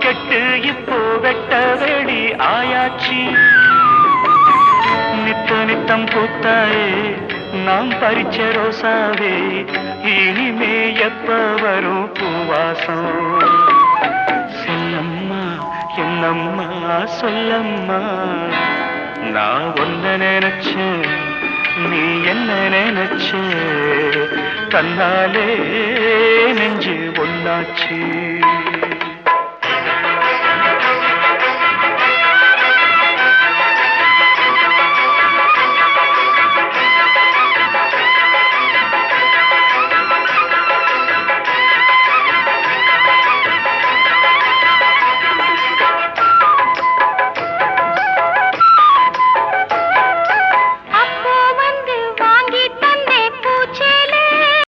கெட்டு இப்போ வெட்ட வேடி ஆயாச்சி. நித்த நித்தம் பூத்தாயே நாம் பறிச்ச ரோசாவே, இனிமே எப்ப வரும் பூவாசம்? செல்லம்மா என்னம்மா சொல்லம்மா, நான் ஒன்ன நினைச்சேன் நீ என்ன நினைச்ச, தன்னாலே நெஞ்சு ஒன்னாச்சு.